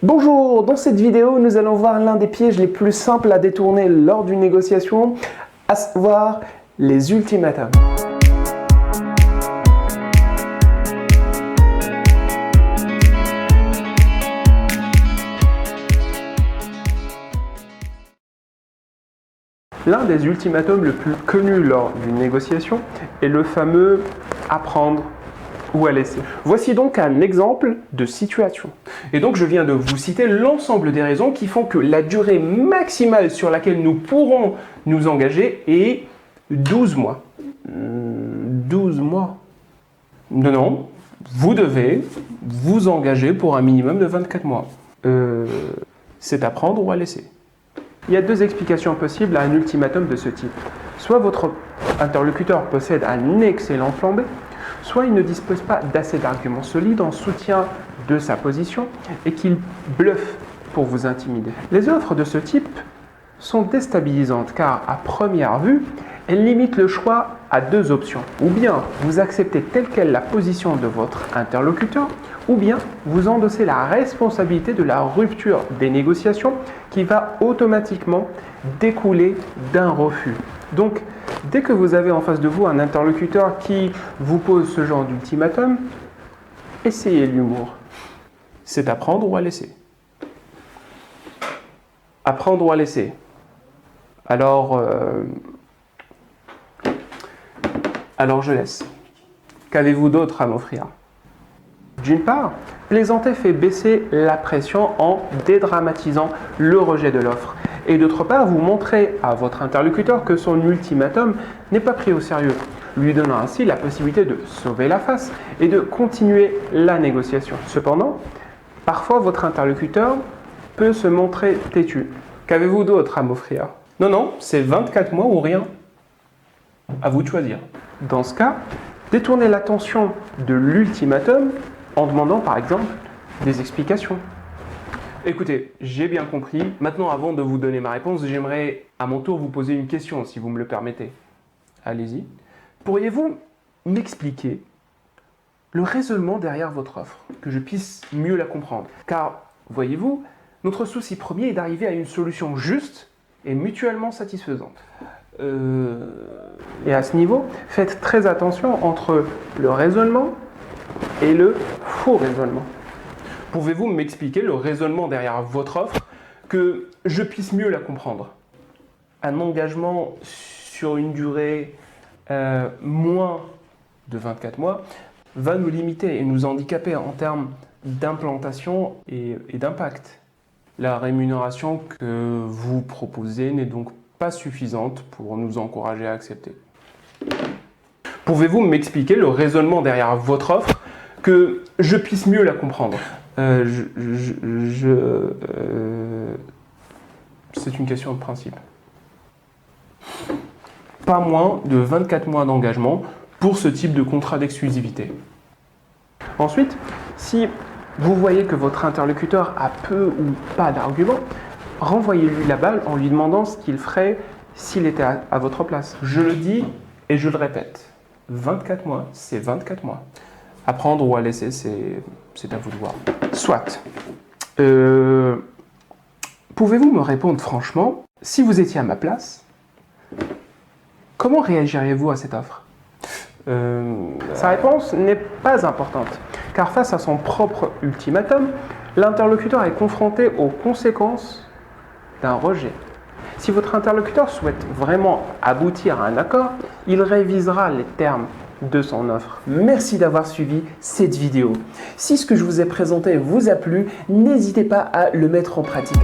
Bonjour, dans cette vidéo, nous allons voir l'un des pièges les plus simples à détourner lors d'une négociation, à savoir les ultimatums. L'un des ultimatums le plus connu lors d'une négociation est le fameux « à prendre ou à laisser ». Voici donc un exemple de situation. Et donc je viens de vous citer l'ensemble des raisons qui font que la durée maximale sur laquelle nous pourrons nous engager est 12 mois. 12 mois? Non, vous devez vous engager pour un minimum de 24 mois. C'est à prendre ou à laisser. Il y a deux explications possibles à un ultimatum de ce type. Soit votre interlocuteur possède un excellent plan B, soit il ne dispose pas d'assez d'arguments solides en soutien de sa position et qu'il bluffe pour vous intimider. Les offres de ce type sont déstabilisantes car, à première vue, elles limitent le choix à deux options. Ou bien vous acceptez telle quelle la position de votre interlocuteur, ou bien vous endossez la responsabilité de la rupture des négociations qui va automatiquement découler d'un refus. Donc, dès que vous avez en face de vous un interlocuteur qui vous pose ce genre d'ultimatum, essayez l'humour. C'est à prendre ou à laisser. À prendre ou à laisser. Alors je laisse. Qu'avez-vous d'autre à m'offrir? D'une part, plaisanter fait baisser la pression en dédramatisant le rejet de l'offre. Et d'autre part, vous montrez à votre interlocuteur que son ultimatum n'est pas pris au sérieux, lui donnant ainsi la possibilité de sauver la face et de continuer la négociation. Cependant, parfois votre interlocuteur peut se montrer têtu. Qu'avez-vous d'autre à m'offrir? Non, c'est 24 mois ou rien. À vous de choisir. Dans ce cas, détournez l'attention de l'ultimatum en demandant par exemple des explications. Écoutez, j'ai bien compris. Maintenant, avant de vous donner ma réponse, j'aimerais à mon tour vous poser une question, si vous me le permettez. Allez-y. Pourriez-vous m'expliquer le raisonnement derrière votre offre, que je puisse mieux la comprendre? Car, voyez-vous, notre souci premier est d'arriver à une solution juste et mutuellement satisfaisante. Et à ce niveau, faites très attention entre le raisonnement et le faux raisonnement. Pouvez-vous m'expliquer le raisonnement derrière votre offre, que je puisse mieux la comprendre? Un engagement sur une durée moins de 24 mois va nous limiter et nous handicaper en termes d'implantation et d'impact. La rémunération que vous proposez n'est donc pas suffisante pour nous encourager à accepter. Pouvez-vous m'expliquer le raisonnement derrière votre offre, que je puisse mieux la comprendre? C'est une question de principe. Pas moins de 24 mois d'engagement pour ce type de contrat d'exclusivité. Ensuite, si vous voyez que votre interlocuteur a peu ou pas d'arguments, renvoyez-lui la balle en lui demandant ce qu'il ferait s'il était à votre place. Je le dis et je le répète, 24 mois, c'est 24 mois. À prendre ou à laisser, c'est à vous de voir. Soit. Pouvez-vous me répondre franchement, si vous étiez à ma place, comment réagiriez-vous à cette offre? Sa réponse n'est pas importante, car face à son propre ultimatum, l'interlocuteur est confronté aux conséquences d'un rejet. Si votre interlocuteur souhaite vraiment aboutir à un accord, il révisera les termes de son offre. Merci d'avoir suivi cette vidéo. Si ce que je vous ai présenté vous a plu, n'hésitez pas à le mettre en pratique.